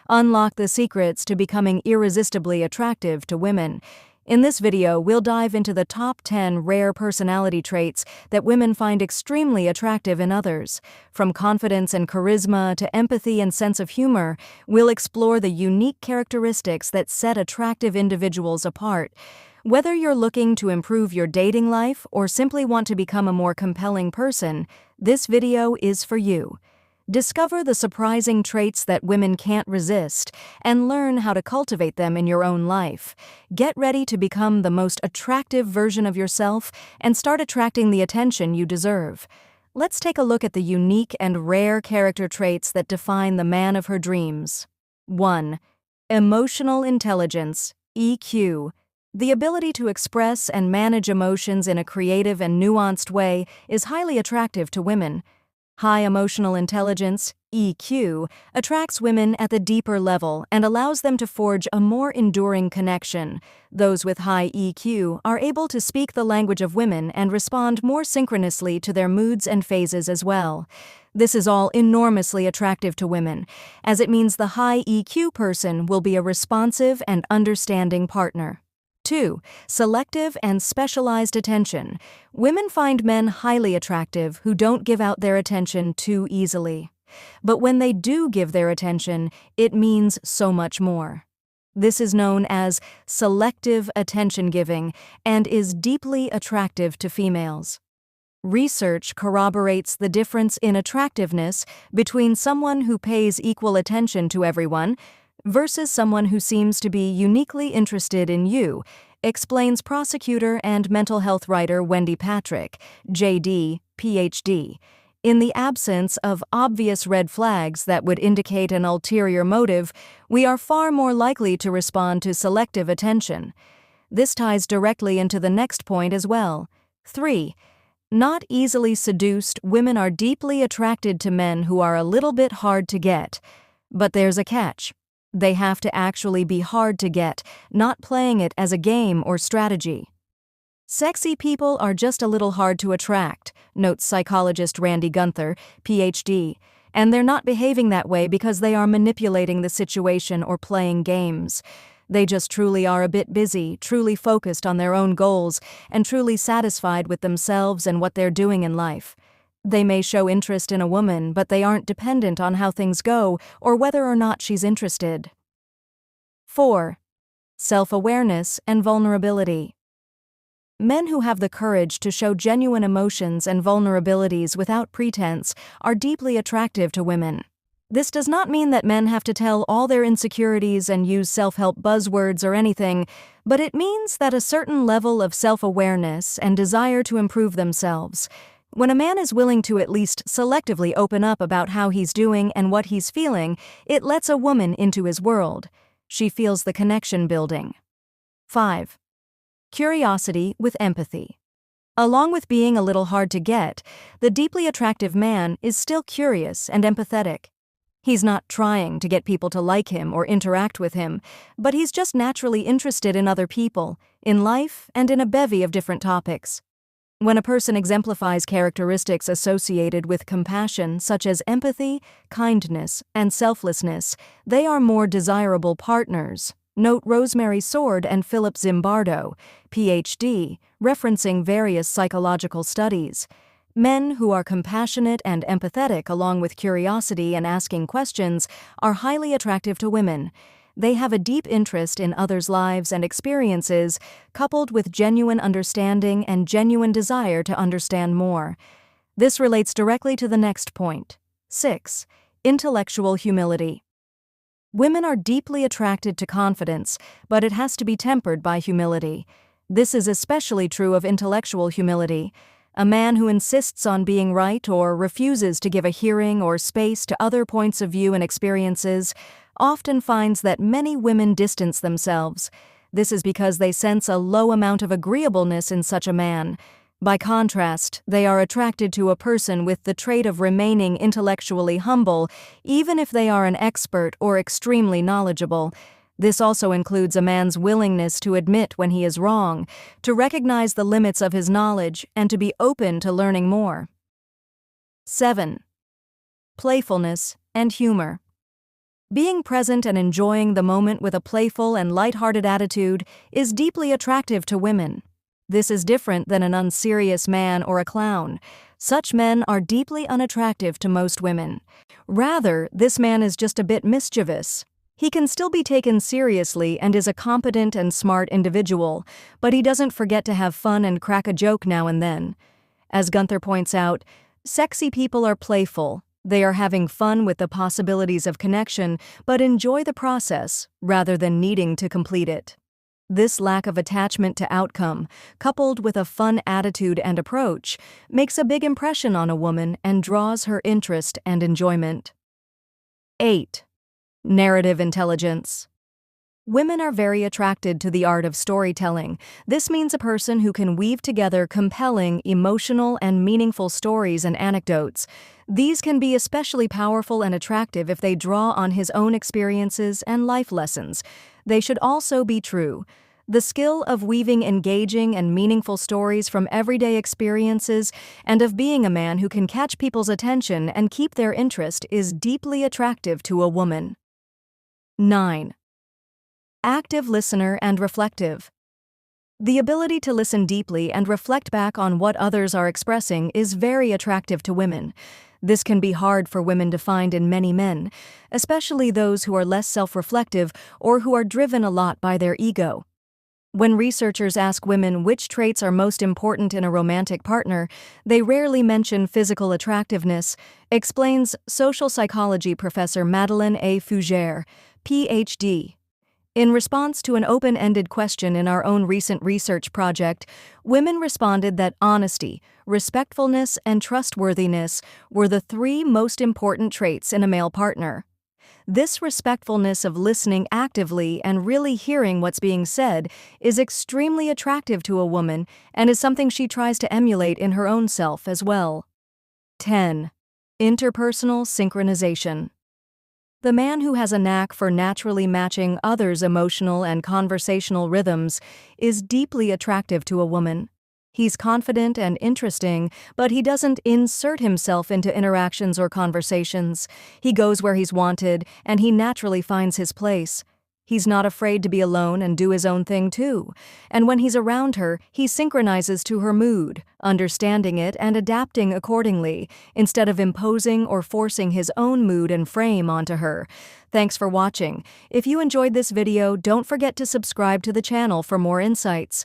Unlock the secrets to becoming irresistibly attractive to women. In this video, we'll dive into the top 10 rare personality traits that women find extremely attractive in others. From confidence and charisma to empathy and sense of humor, we'll explore the unique characteristics that set attractive individuals apart. Whether you're looking to improve your dating life or simply want to become a more compelling person, this video is for you. Discover the surprising traits that women can't resist and learn how to cultivate them in your own life. Get ready to become the most attractive version of yourself and start attracting the attention you deserve. Let's take a look at the unique and rare character traits that define the man of her dreams. 1. Emotional intelligence, EQ. The ability to express and manage emotions in a creative and nuanced way is highly attractive to women. High emotional intelligence, EQ, attracts women at the deeper level and allows them to forge a more enduring connection. Those with high EQ are able to speak the language of women and respond more synchronously to their moods and phases as well. This is all enormously attractive to women, as it means the high EQ person will be a responsive and understanding partner. 2. Selective and specialized attention. Women find men highly attractive who don't give out their attention too easily. But when they do give their attention, it means so much more. This is known as selective attention giving and is deeply attractive to females. Research corroborates the difference in attractiveness between someone who pays equal attention to everyone versus someone who seems to be uniquely interested in you, explains prosecutor and mental health writer Wendy Patrick, JD, PhD. In the absence of obvious red flags that would indicate an ulterior motive, we are far more likely to respond to selective attention. This ties directly into the next point as well. 3. Not easily seduced, women are deeply attracted to men who are a little bit hard to get. But there's a catch. They have to actually be hard to get, not playing it as a game or strategy. Sexy people are just a little hard to attract, notes psychologist Randy Gunther, PhD, and they're not behaving that way because they are manipulating the situation or playing games. They just truly are a bit busy, truly focused on their own goals, and truly satisfied with themselves and what they're doing in life. They may show interest in a woman, but they aren't dependent on how things go or whether or not she's interested. 4. Self-awareness and vulnerability. Men who have the courage to show genuine emotions and vulnerabilities without pretense are deeply attractive to women. This does not mean that men have to tell all their insecurities and use self-help buzzwords or anything, but it means that a certain level of self-awareness and desire to improve themselves. When a man is willing to at least selectively open up about how he's doing and what he's feeling, it lets a woman into his world. She feels the connection building. 5. Curiosity with empathy. Along with being a little hard to get, the deeply attractive man is still curious and empathetic. He's not trying to get people to like him or interact with him, but he's just naturally interested in other people, in life, and in a bevy of different topics. When a person exemplifies characteristics associated with compassion, such as empathy, kindness, and selflessness, they are more desirable partners. Note Rosemary Sword and Philip Zimbardo, PhD, referencing various psychological studies. Men who are compassionate and empathetic, along with curiosity and asking questions, are highly attractive to women. They have a deep interest in others' lives and experiences, coupled with genuine understanding and genuine desire to understand more. This relates directly to the next point. 6. Intellectual humility. Women are deeply attracted to confidence, but it has to be tempered by humility. This is especially true of intellectual humility. A man who insists on being right or refuses to give a hearing or space to other points of view and experiences often finds that many women distance themselves. This is because they sense a low amount of agreeableness in such a man. By contrast, they are attracted to a person with the trait of remaining intellectually humble, even if they are an expert or extremely knowledgeable. This also includes a man's willingness to admit when he is wrong, to recognize the limits of his knowledge, and to be open to learning more. 7. Playfulness and humor. Being present and enjoying the moment with a playful and lighthearted attitude is deeply attractive to women. This is different than an unserious man or a clown. Such men are deeply unattractive to most women. Rather, this man is just a bit mischievous. He can still be taken seriously and is a competent and smart individual, but he doesn't forget to have fun and crack a joke now and then. As Gunther points out, sexy people are playful. They are having fun with the possibilities of connection, but enjoy the process rather than needing to complete it. This lack of attachment to outcome, coupled with a fun attitude and approach, makes a big impression on a woman and draws her interest and enjoyment. 8. Narrative intelligence. Women are very attracted to the art of storytelling. This means a person who can weave together compelling, emotional, and meaningful stories and anecdotes. These can be especially powerful and attractive if they draw on his own experiences and life lessons. They should also be true. The skill of weaving engaging and meaningful stories from everyday experiences and of being a man who can catch people's attention and keep their interest is deeply attractive to a woman. 9. Active listener and reflective. The ability to listen deeply and reflect back on what others are expressing is very attractive to women. This can be hard for women to find in many men, especially those who are less self-reflective or who are driven a lot by their ego. When researchers ask women which traits are most important in a romantic partner, they rarely mention physical attractiveness, explains social psychology professor Madeleine A. Fougère, Ph.D. In response to an open-ended question in our own recent research project, women responded that honesty, respectfulness, and trustworthiness were the 3 most important traits in a male partner. This respectfulness of listening actively and really hearing what's being said is extremely attractive to a woman and is something she tries to emulate in her own self as well. 10. Interpersonal synchronization. The man who has a knack for naturally matching others' emotional and conversational rhythms is deeply attractive to a woman. He's confident and interesting, but he doesn't insert himself into interactions or conversations. He goes where he's wanted, and he naturally finds his place. He's not afraid to be alone and do his own thing too. And when he's around her, he synchronizes to her mood, understanding it and adapting accordingly, instead of imposing or forcing his own mood and frame onto her. Thanks for watching. If you enjoyed this video, don't forget to subscribe to the channel for more insights.